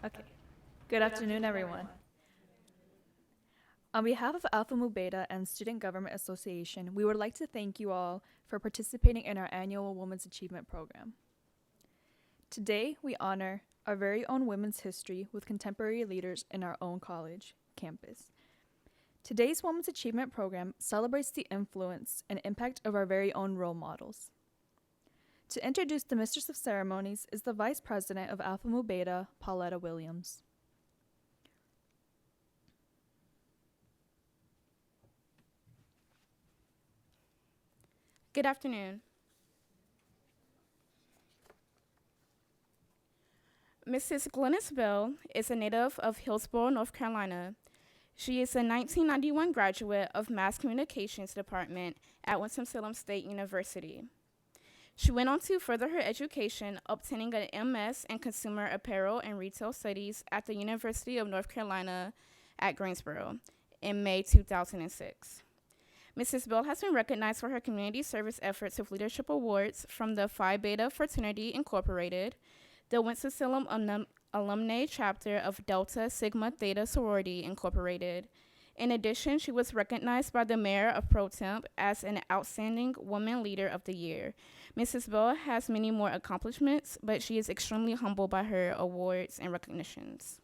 Okay. Good afternoon, everyone. On behalf of Alpha Mu Beta and Student Government Association, we would like to thank you all for participating in our annual Women's Achievement Program. Today, we honor our very own women's history with contemporary leaders in our own college campus. Today's Women's Achievement Program celebrates the influence and impact of our very own role models. To introduce the Mistress of Ceremonies is the Vice President of Alpha Mu Beta, Pauletta Williams. Good afternoon. Mrs. Glynis Bell is a native of Hillsborough, North Carolina. She is a 1991 graduate of Mass Communications Department at Winston-Salem State University. She went on to further her education, obtaining an MS in Consumer Apparel and Retail Studies at the University of North Carolina at Greensboro in May 2006. Mrs. Bell has been recognized for her community service efforts with leadership awards from the Phi Beta Fraternity Incorporated, the Winston-Salem Alumni Chapter of Delta Sigma Theta Sorority Incorporated. In addition, she was recognized by the Mayor of Pro Temp as an Outstanding Woman Leader of the Year. Mrs. Bell has many more accomplishments, but she is extremely humbled by her awards and recognitions.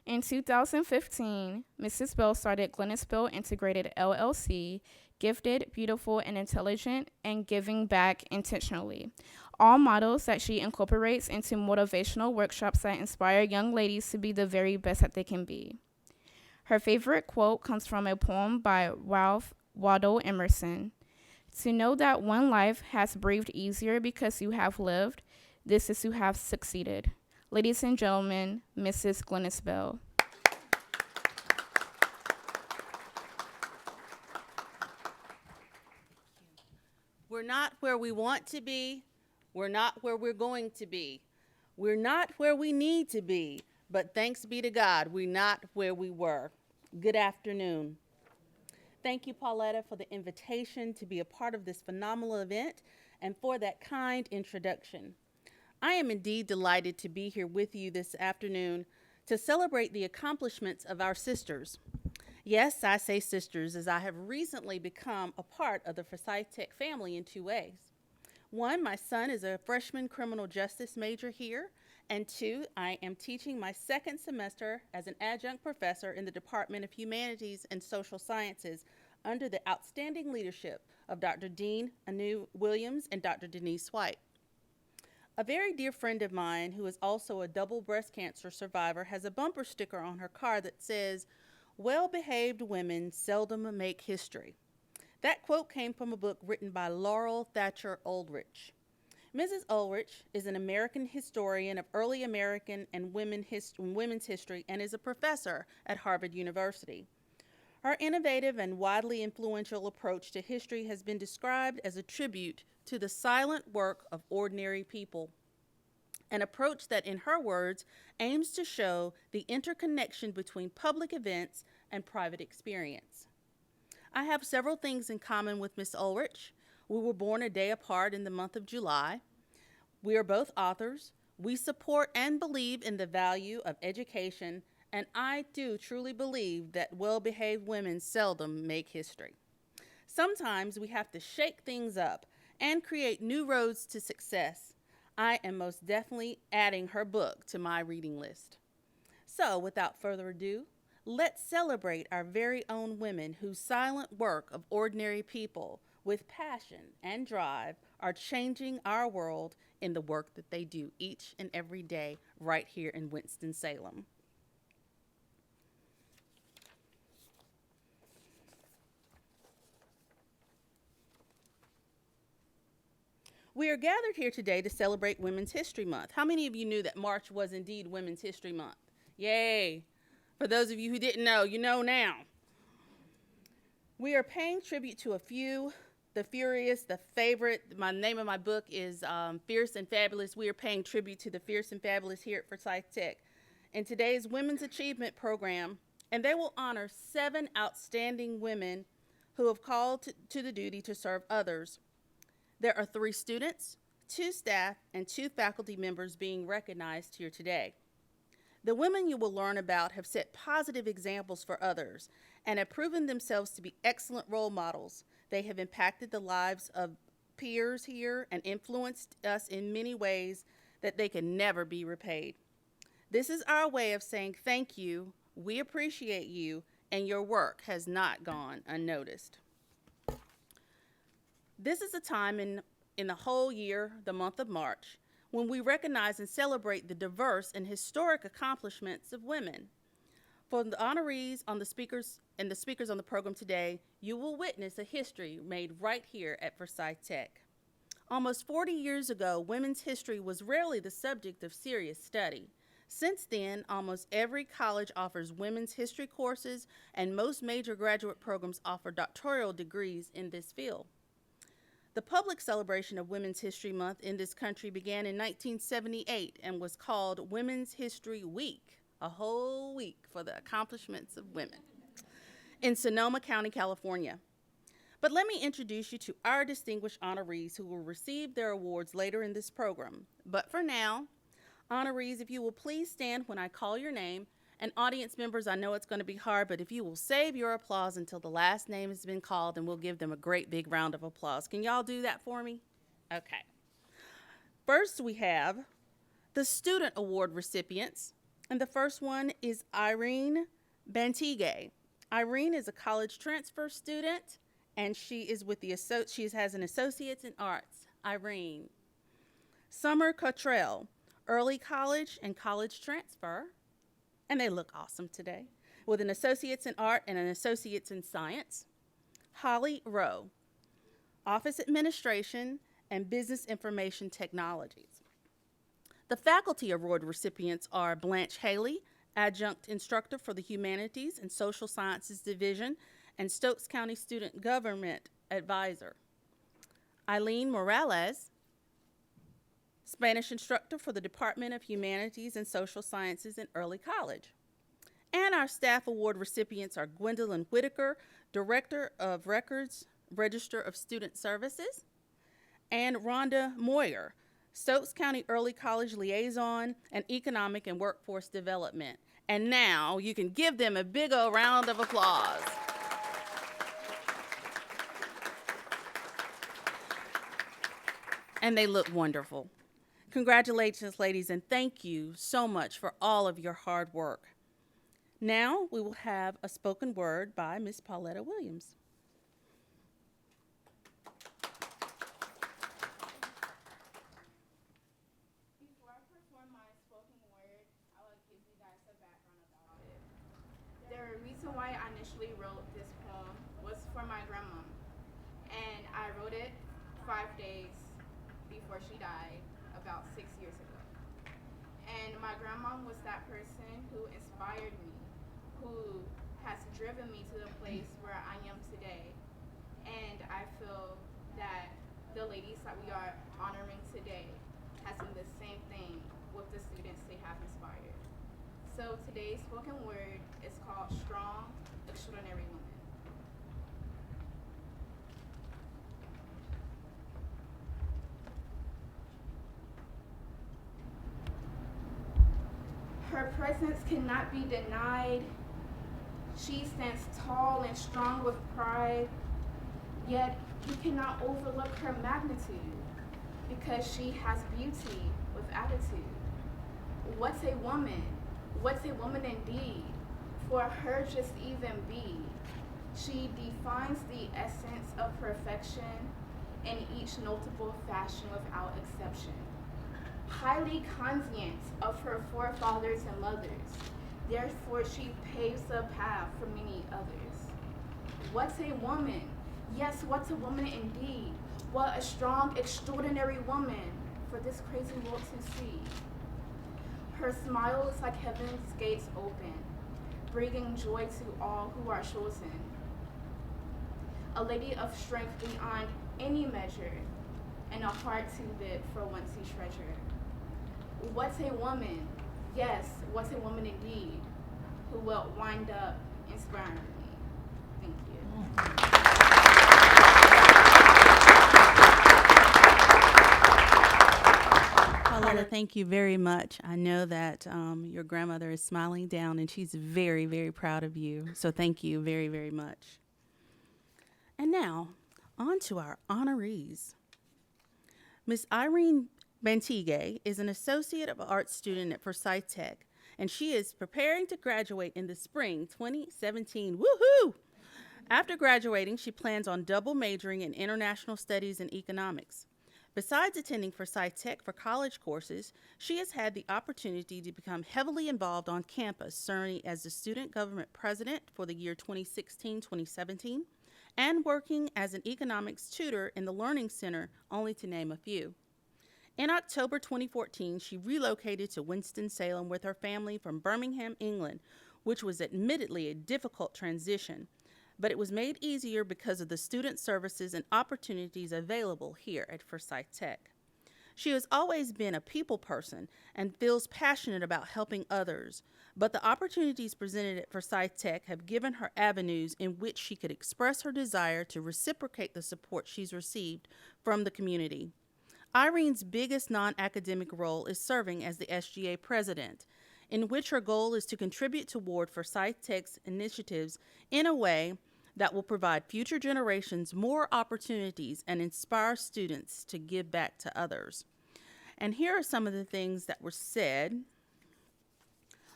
In 2015, Mrs. Bell started Glynis Bell Integrated LLC, Gifted, Beautiful, and Intelligent, and Giving Back Intentionally. All models that she incorporates into motivational workshops that inspire young ladies to be the very best that they can be. Her favorite quote comes from a poem by Ralph Waldo Emerson. To know that one life has breathed easier because you have lived, this is to have succeeded. Ladies and gentlemen, Mrs. Glynis Bell. We're not where we want to be. We're not where we're going to be. We're not where we need to be. But thanks be to God, we're not where we were. Good afternoon. Thank you, Pauletta, for the invitation to be a part of this phenomenal event and for that kind introduction. I am indeed delighted to be here with you this afternoon to celebrate the accomplishments of our sisters. Yes, I say sisters, as I have recently become a part of the Forsyth Tech family in two ways. One, my son is a freshman criminal justice major here, and two, I am teaching my second semester as an adjunct professor in the Department of Humanities and Social Sciences under the outstanding leadership of Dr. Dean Anu Williams and Dr. Denise White. A very dear friend of mine, who is also a double breast cancer survivor, has a bumper sticker on her car that says, "Well-behaved women seldom make history." That quote came from a book written by Laurel Thatcher Ulrich. Mrs. Ulrich is an American historian of early American and women's history and is a professor at Harvard University. Her innovative and widely influential approach to history has been described as a tribute to the silent work of ordinary people, an approach that, in her words, aims to show the interconnection between public events and private experience. I have several things in common with Miss Ulrich. We were born a day apart in the month of July. We are both authors. We support and believe in the value of education, and I do truly believe that well-behaved women seldom make history. Sometimes we have to shake things up and create new roads to success. I am most definitely adding her book to my reading list. So, without further ado, let's celebrate our very own women whose silent work of ordinary people with passion and drive are changing our world in the work that they do each and every day right here in Winston-Salem. We are gathered here today to celebrate Women's History Month. How many of you knew that March was indeed Women's History Month? Yay! For those of you who didn't know, you know now. We are paying tribute to a few, the furious, the favorite. My name of my book is Fierce and Fabulous. We are paying tribute to the fierce and fabulous here at Forsyth Tech in today's Women's Achievement Program, and they will honor 7 outstanding women who have called to the duty to serve others. There are 3 students, 2 staff, and 2 faculty members being recognized here today. The women you will learn about have set positive examples for others and have proven themselves to be excellent role models. They have impacted the lives of peers here and influenced us in many ways that they can never be repaid. This is our way of saying thank you, we appreciate you, and your work has not gone unnoticed. This is a time in the whole year, the month of March, when we recognize and celebrate the diverse and historic accomplishments of women. For the honorees on the speakers on the program today, you will witness a history made right here at Forsyth Tech. Almost 40 years ago, women's history was rarely the subject of serious study. Since then, almost every college offers women's history courses, and most major graduate programs offer doctoral degrees in this field. The public celebration of Women's History Month in this country began in 1978 and was called Women's History Week, a whole week for the accomplishments of women, in Sonoma County, California. But let me introduce you to our distinguished honorees who will receive their awards later in this program. But for now, honorees, if you will please stand when I call your name. And audience members, I know it's going to be hard, but if you will save your applause until the last name has been called, then we'll give them a great big round of applause. Can y'all do that for me? Okay. First, we have the Student Award recipients, and the first one is Irene Vant Gay. Irene is a college transfer student, and she is with she has an Associate's in Arts. Irene. Summer Cottrell, early college and college transfer. And they look awesome today, with an Associate's in Art and an Associate's in Science. Holly Rowe, Office Administration and Business Information Technologies. The Faculty Award recipients are Blanche Haley, Adjunct Instructor for the Humanities and Social Sciences Division and Stokes County Student Government Advisor. Elena Morales, Spanish instructor for the Department of Humanities and Social Sciences in early college. And our staff award recipients are Gwendolyn Whitaker, Director of Records, Register of Student Services, and Rhonda Moyer, Stokes County Early College Liaison and Economic and Workforce Development. And now you can give them a big old round of applause. And they look wonderful. Congratulations, ladies, and thank you so much for all of your hard work. Now we will have a spoken word by Ms. Pauletta Williams. Before I perform my spoken word, I will give you guys a background about it. The reason why I initially wrote this poem was for my grandma, and I wrote it 5 days before she died, about 6 years ago. And my grandma was that person who inspired me, who has driven me to the place where I am today. And I feel that the ladies that we are honoring today has done the same thing with the students they have inspired. So today's spoken word is called Strong, Extraordinary Woman. Her presence cannot be denied. She stands tall and strong with pride, yet you cannot overlook her magnitude because she has beauty with attitude. What's a woman? What's a woman indeed? For her just even be. She defines the essence of perfection in each notable fashion without exception. Highly conscient of her forefathers and mothers, therefore she paves the path for many others. What's a woman? Yes, what's a woman indeed? What a strong, extraordinary woman for this crazy world to see. Her smile is like heaven's gates open, bringing joy to all who are chosen. A lady of strength beyond any measure, and a heart too big for one to treasure. What's a woman? Yes, what's a woman indeed, who will wind up inspiring me. Thank you. Pauletta, thank you very much. I know that your grandmother is smiling down and she's very, very proud of you. So thank you very, very much. And now, on to our honorees. Miss Irene Vant Gay is an Associate of Arts student at Forsyth Tech, and she is preparing to graduate in the spring 2017. Woohoo! After graduating, she plans on double majoring in international studies and economics. Besides attending Forsyth Tech for college courses, she has had the opportunity to become heavily involved on campus, serving as the student government president for the year 2016-2017, and working as an economics tutor in the Learning Center, only to name a few. In October 2014, she relocated to Winston-Salem with her family from Birmingham, England, which was admittedly a difficult transition, but it was made easier because of the student services and opportunities available here at Forsyth Tech. She has always been a people person and feels passionate about helping others, but the opportunities presented at Forsyth Tech have given her avenues in which she could express her desire to reciprocate the support she's received from the community. Irene's biggest non-academic role is serving as the SGA president, in which her goal is to contribute toward Forsyth Tech's initiatives in a way that will provide future generations more opportunities and inspire students to give back to others. And here are some of the things that were said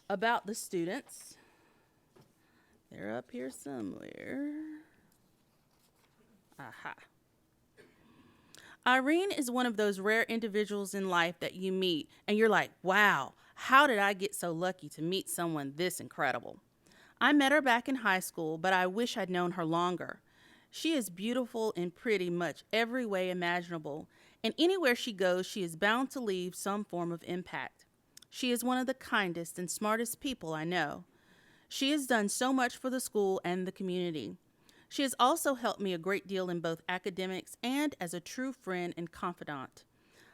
about the students. They're up here somewhere. Aha. Irene is one of those rare individuals in life that you meet and you're like, wow, how did I get so lucky to meet someone this incredible? I met her back in high school, but I wish I'd known her longer. She is beautiful in pretty much every way imaginable, and anywhere she goes, she is bound to leave some form of impact. She is one of the kindest and smartest people I know. She has done so much for the school and the community. She has also helped me a great deal in both academics and as a true friend and confidant.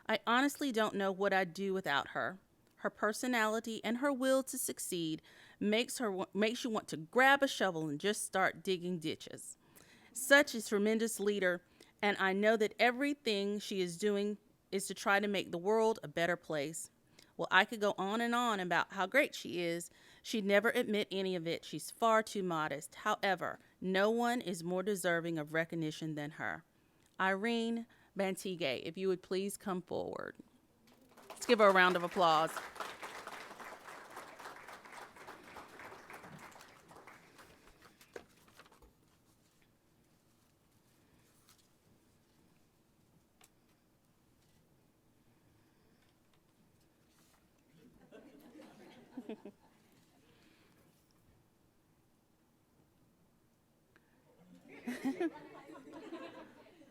I honestly don't know what I'd do without her. Her personality and her will to succeed makes you want to grab a shovel and just start digging ditches. Such a tremendous leader, and I know that everything she is doing is to try to make the world a better place. Well, I could go on and on about how great she is. She'd never admit any of it. She's far too modest. However, no one is more deserving of recognition than her. Irene Vant Gay, if you would please come forward. Let's give her a round of applause.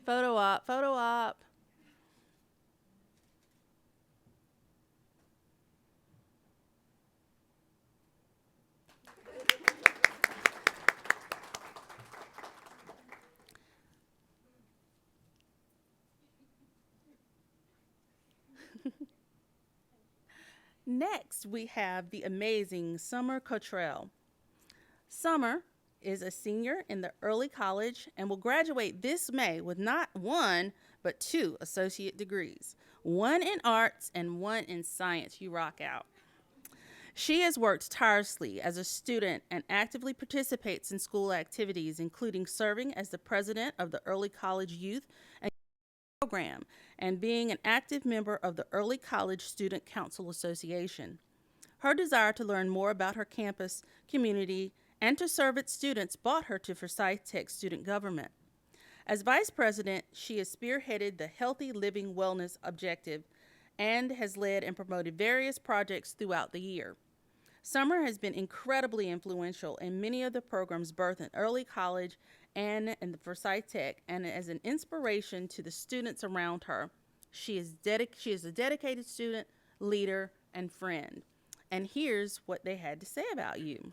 Photo op, photo op. Next, we have the amazing Summer Cottrell. Summer is a senior in the early college and will graduate this May with not one, but 2 associate degrees, one in arts and one in science. You rock out. She has worked tirelessly as a student and actively participates in school activities, including serving as the president of the Early College Youth and Program and being an active member of the Early College Student Council Association. Her desire to learn more about her campus, community, and to serve its students brought her to Forsyth Tech student government. As vice president, she has spearheaded the Healthy Living Wellness Objective and has led and promoted various projects throughout the year. Summer has been incredibly influential in many of the programs birthed in early college and in the Forsyth Tech, and as an inspiration to the students around her. She is a dedicated student, leader, and friend. And here's what they had to say about you.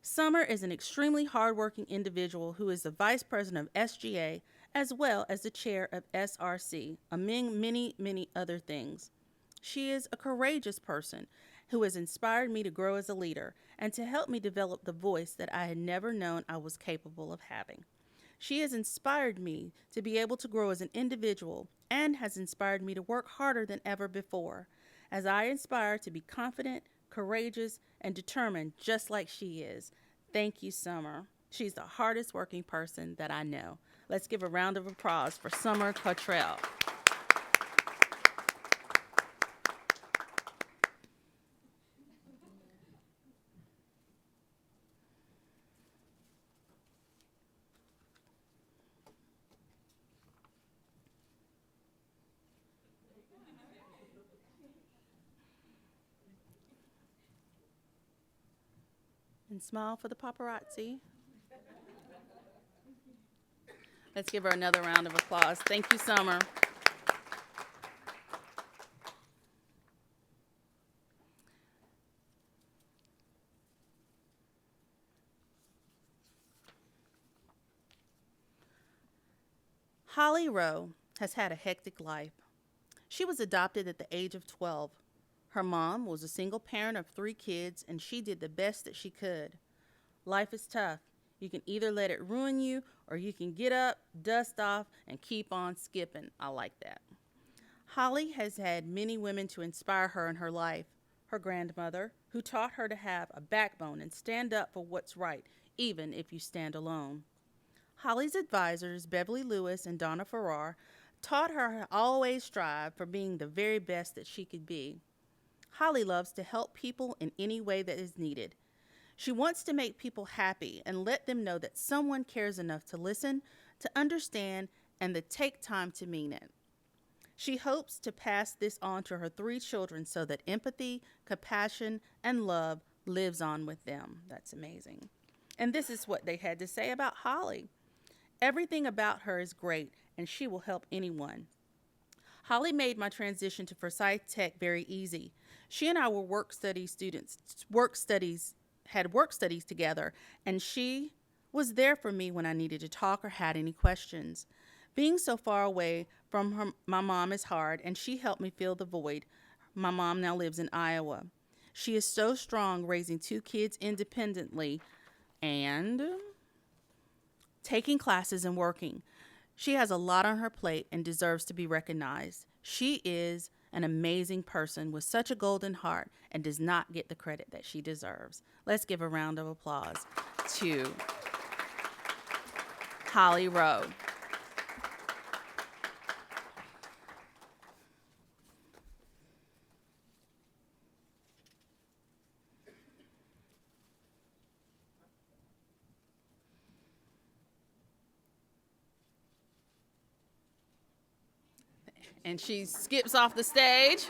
Summer is an extremely hardworking individual who is the vice president of SGA as well as the chair of SRC, among many, many other things. She is a courageous person who has inspired me to grow as a leader and to help me develop the voice that I had never known I was capable of having. She has inspired me to be able to grow as an individual and has inspired me to work harder than ever before. as I aspire to be confident, courageous, and determined just like she is. Thank you, Summer. She's the hardest working person that I know. Let's give a round of applause for Summer Cottrell. And smile for the paparazzi. Let's give her another round of applause. Thank you, Summer. Holly Rowe has had a hectic life. She was adopted at the age of 12. Her mom was a single parent of 3 kids, and she did the best that she could. Life is tough. You can either let it ruin you, or you can get up, dust off, and keep on skipping. I like that. Holly has had many women to inspire her in her life. Her grandmother, who taught her to have a backbone and stand up for what's right, even if you stand alone. Holly's advisors, Beverly Lewis and Donna Farrar, taught her to always strive for being the very best that she could be. Holly loves to help people in any way that is needed. She wants to make people happy and let them know that someone cares enough to listen, to understand, and to take time to mean it. She hopes to pass this on to her 3 children so that empathy, compassion, and love lives on with them. That's amazing. And this is what they had to say about Holly. Everything about her is great, and she will help anyone. Holly made my transition to Forsyth Tech very easy. She and I were work studies together, and she was there for me when I needed to talk or had any questions. Being so far away from my mom is hard, and she helped me fill the void. My mom now lives in Iowa. She is so strong, raising 2 kids independently and taking classes and working. She has a lot on her plate and deserves to be recognized. She is an amazing person with such a golden heart and does not get the credit that she deserves. Let's give a round of applause to Holly Rowe. And she skips off the stage.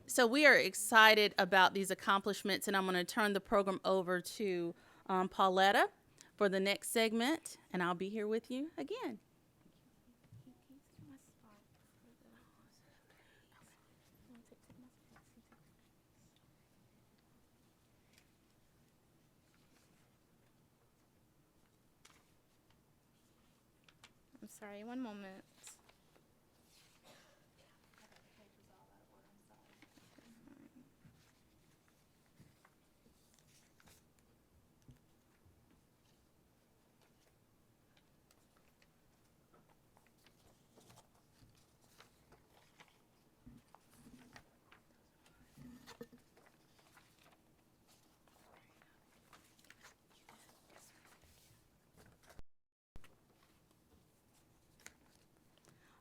So we are excited about these accomplishments, and I'm going to turn the program over to Pauletta for the next segment, and I'll be here with you again. I'm sorry, one moment.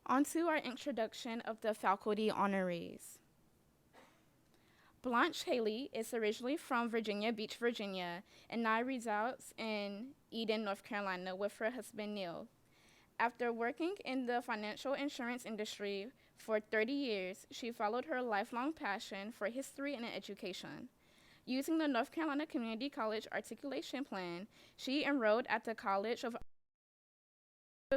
On to our introduction of the faculty honorees. Blanche Haley is originally from Virginia Beach, Virginia, and now resides in Eden, North Carolina with her husband, Neil. After working in the financial insurance industry for 30 years, she followed her lifelong passion for history and education. Using the North Carolina Community College Articulation Plan, she enrolled at the College of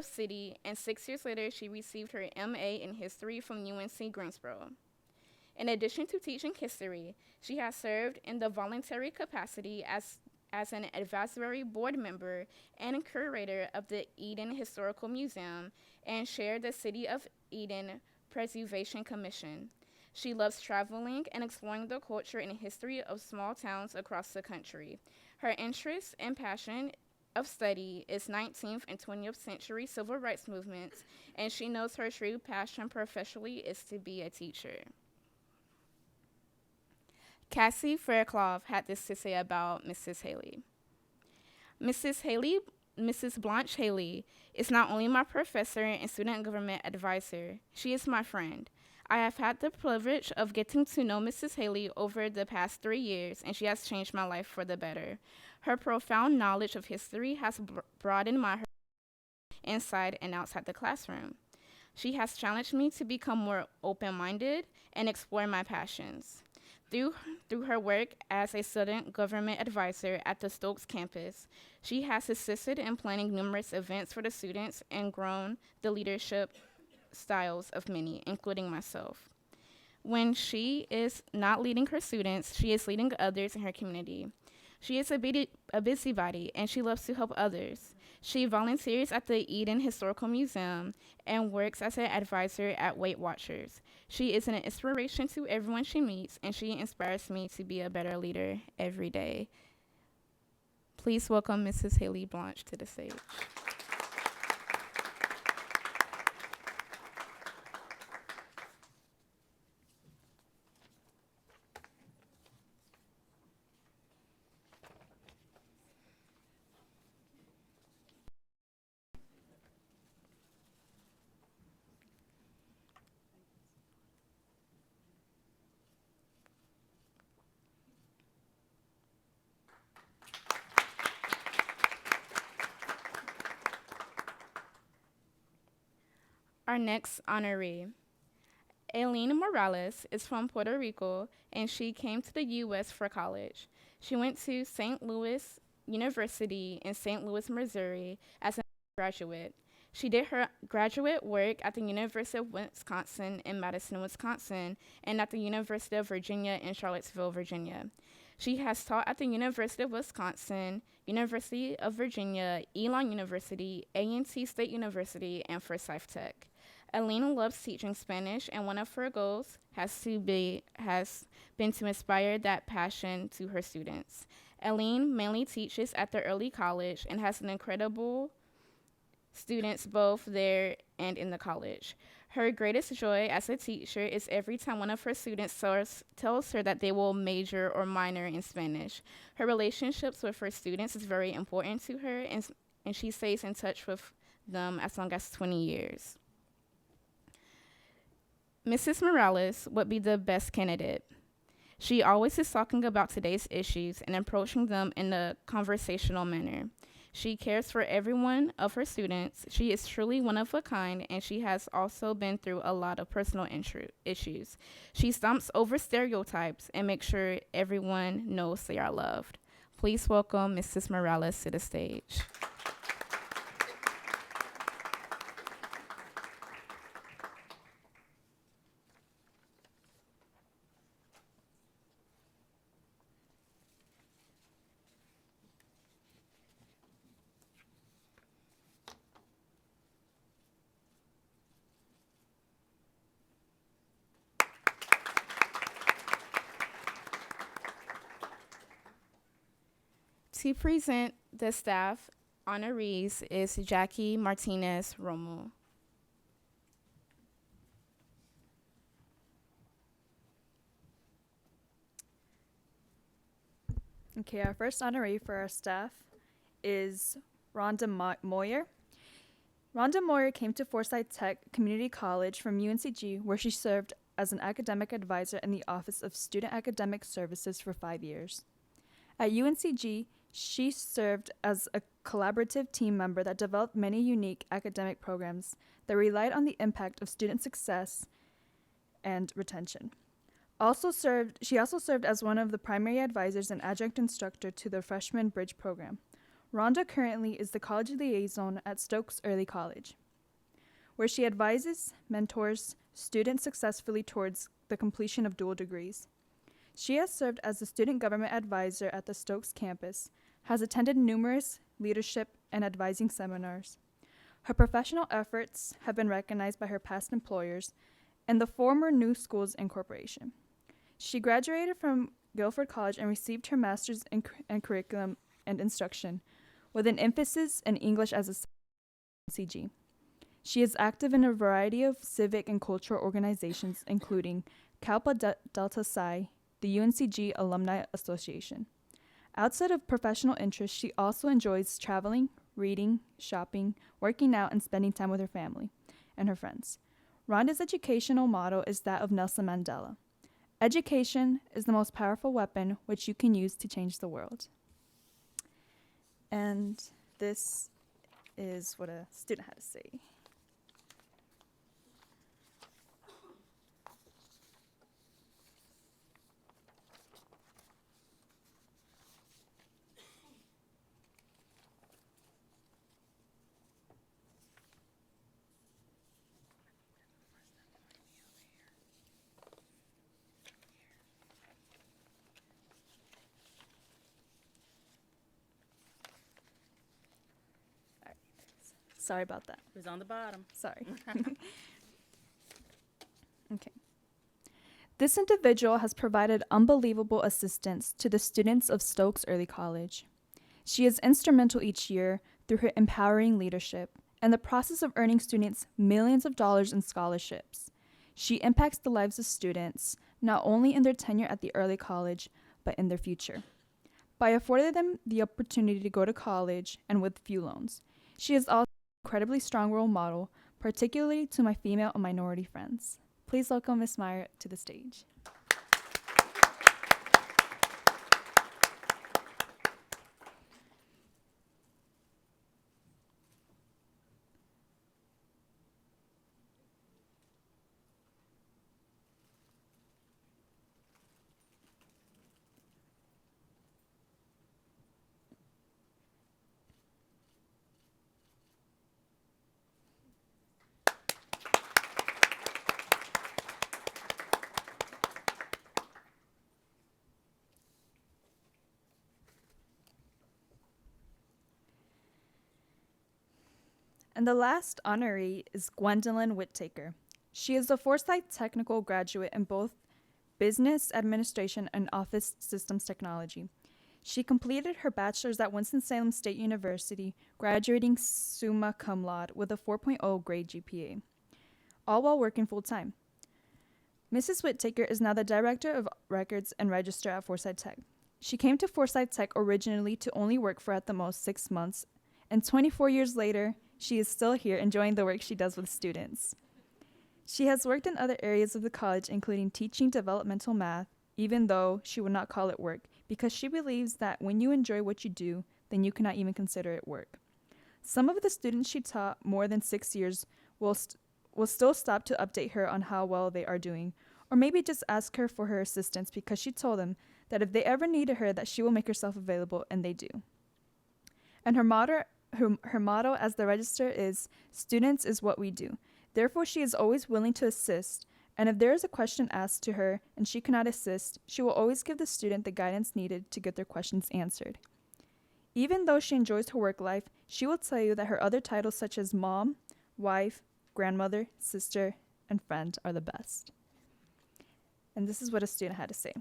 City, and 6 years later, she received her MA in history from UNC Greensboro. In addition to teaching history, she has served in the voluntary capacity as an advisory board member and curator of the Eden Historical Museum and chaired the City of Eden Preservation Commission. She loves traveling and exploring the culture and history of small towns across the country. Her interest and passion of study is 19th and 20th century civil rights movements, and she knows her true passion professionally is to be a teacher. Cassie Fairclough had this to say about Mrs. Haley. Mrs. Blanche Haley is not only my professor and student government advisor, she is my friend. I have had the privilege of getting to know Mrs. Haley over the past 3 years, and she has changed my life for the better. Her profound knowledge of history has broadened my inside and outside the classroom. She has challenged me to become more open-minded and explore my passions. Through her work as a student government advisor at the Stokes campus, she has assisted in planning numerous events for the students and grown the leadership styles of many, including myself. When she is not leading her students, she is leading others in her community. She is a busybody, and she loves to help others. She volunteers at the Eden Historical Museum and works as an advisor at Weight Watchers. She is an inspiration to everyone she meets, and she inspires me to be a better leader every day. Please welcome Mrs. Haley Blanche to the stage. Our next honoree, Elena Morales, is from Puerto Rico, and she came to the U.S. for college. She went to St. Louis University in St. Louis, Missouri as a graduate. She did her graduate work at the University of Wisconsin in Madison, Wisconsin, and at the University of Virginia in Charlottesville, Virginia. She has taught at the University of Wisconsin, University of Virginia, Elon University, A&T State University, and Forsyth Tech. Elena loves teaching Spanish, and one of her goals has been to inspire that passion to her students. Elena mainly teaches at the early college and has an incredible students both there and in the college. Her greatest joy as a teacher is every time one of her students tells her that they will major or minor in Spanish. Her relationships with her students is very important to her, and she stays in touch with them as long as 20 years. Mrs. Morales would be the best candidate. She always is talking about today's issues and approaching them in a conversational manner. She cares for every one of her students. She is truly one of a kind, and she has also been through a lot of personal issues. She stomps over stereotypes and makes sure everyone knows they are loved. Please welcome Mrs. Morales to the stage. To present the staff honorees is Jackie Martinez Romo. Okay, our first honoree for our staff is Rhonda Moyer. Rhonda Moyer came to Forsyth Tech Community College from UNCG, where she served as an academic advisor in the Office of Student Academic Services for 5 years. At UNCG, she served as a collaborative team member that developed many unique academic programs that relied on the impact of student success and retention. She also served as one of the primary advisors and adjunct instructor to the Freshman Bridge program. Rhonda currently is the college liaison at Stokes Early College, where she advises, mentors students successfully towards the completion of dual degrees. She has served as the student government advisor at the Stokes campus, has attended numerous leadership and advising seminars. Her professional efforts have been recognized by her past employers and the former New Schools Incorporation. She graduated from Guilford College and received her master's in curriculum and instruction, with an emphasis in English as a CG. She is active in a variety of civic and cultural organizations, including Kappa Delta Psi, the UNCG Alumni Association. Outside of professional interests, she also enjoys traveling, reading, shopping, working out, and spending time with her family and her friends. Rhonda's educational motto is that of Nelson Mandela. Education is the most powerful weapon which you can use to change the world. And this is what a student had to say. Sorry about that. It was on the bottom. Sorry. Okay. This individual has provided unbelievable assistance to the students of Stokes Early College. She is instrumental each year through her empowering leadership and the process of earning students millions of dollars in scholarships. She impacts the lives of students, not only in their tenure at the early college, but in their future, by affording them the opportunity to go to college and with few loans. She is also incredibly strong role model, particularly to my female and minority friends. Please welcome Ms. Meyer to the stage. And the last honoree is Gwendolyn Whitaker. She is a Forsyth Technical graduate in both business administration and office systems technology. She completed her bachelor's at Winston-Salem State University, graduating summa cum laude with a 4.0 grade GPA, all while working full-time. Mrs. Whitaker is now the Director of Records and Register at Forsyth Tech. She came to Forsyth Tech originally to only work for at the most 6 months, and 24 years later, she is still here enjoying the work she does with students. She has worked in other areas of the college, including teaching developmental math, even though she would not call it work, because she believes that when you enjoy what you do, then you cannot even consider it work. Some of the students she taught more than 6 years will still stop to update her on how well they are doing, or maybe just ask her for her assistance because she told them that if they ever needed her, that she will make herself available, and they do. And her motto as the register is, "Students is what we do." Therefore, she is always willing to assist, and if there is a question asked to her and she cannot assist, she will always give the student the guidance needed to get their questions answered. Even though she enjoys her work life, she will tell you that her other titles such as mom, wife, grandmother, sister, and friend are the best. And this is what a student had to say.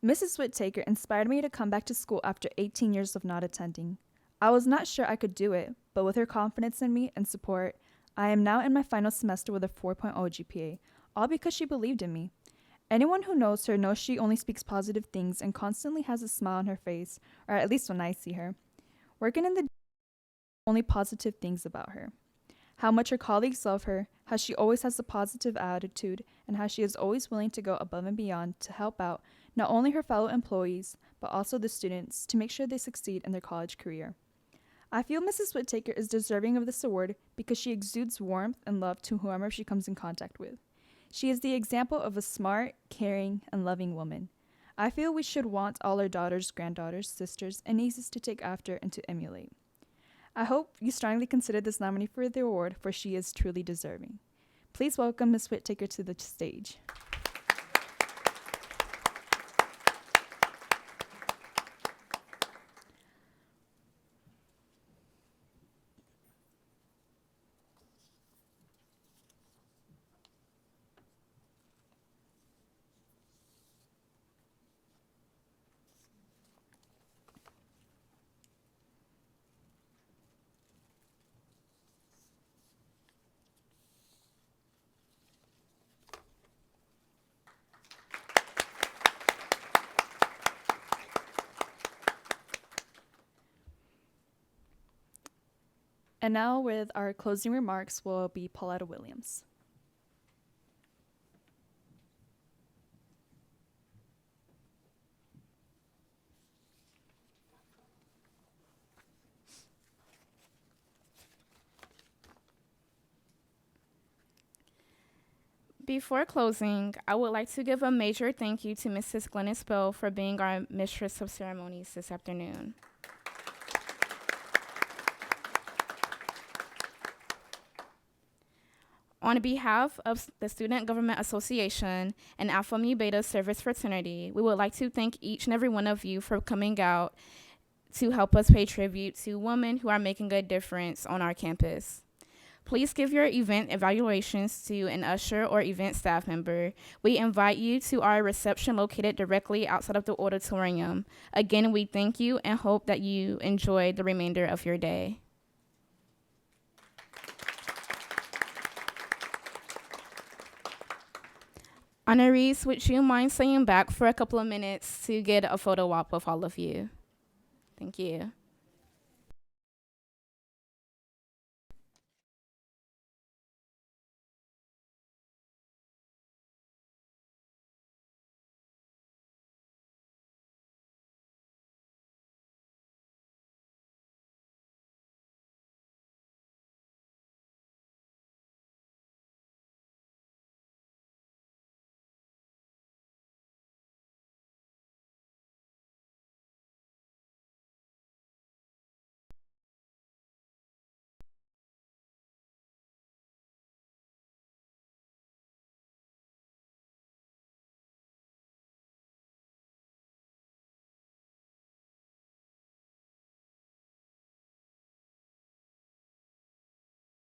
Mrs. Whitaker inspired me to come back to school after 18 years of not attending. I was not sure I could do it, but with her confidence in me and support, I am now in my final semester with a 4.0 GPA, all because she believed in me. Anyone who knows her knows she only speaks positive things and constantly has a smile on her face, or at least when I see her. Working in the only positive things about her. How much her colleagues love her, how she always has a positive attitude, and how she is always willing to go above and beyond to help out not only her fellow employees, but also the students to make sure they succeed in their college career. I feel Mrs. Whitaker is deserving of this award because she exudes warmth and love to whoever she comes in contact with. She is the example of a smart, caring, and loving woman. I feel we should want all our daughters, granddaughters, sisters, and nieces to take after and to emulate. I hope you strongly consider this nominee for the award, for she is truly deserving. Please welcome Ms. Whitaker to the stage. And now with our closing remarks will be Pauletta Williams. Before closing, I would like to give a major thank you to Mrs. Glynis Bell for being our Mistress of Ceremonies this afternoon. On behalf of the Student Government Association and Alpha Mu Beta Service Fraternity, we would like to thank each and every one of you for coming out to help us pay tribute to women who are making a difference on our campus. Please give your event evaluations to an usher or event staff member. We invite you to our reception located directly outside of the auditorium. Again, we thank you and hope that you enjoy the remainder of your day. Honorees, would you mind staying back for a couple of minutes to get a photo op with all of you? Thank you.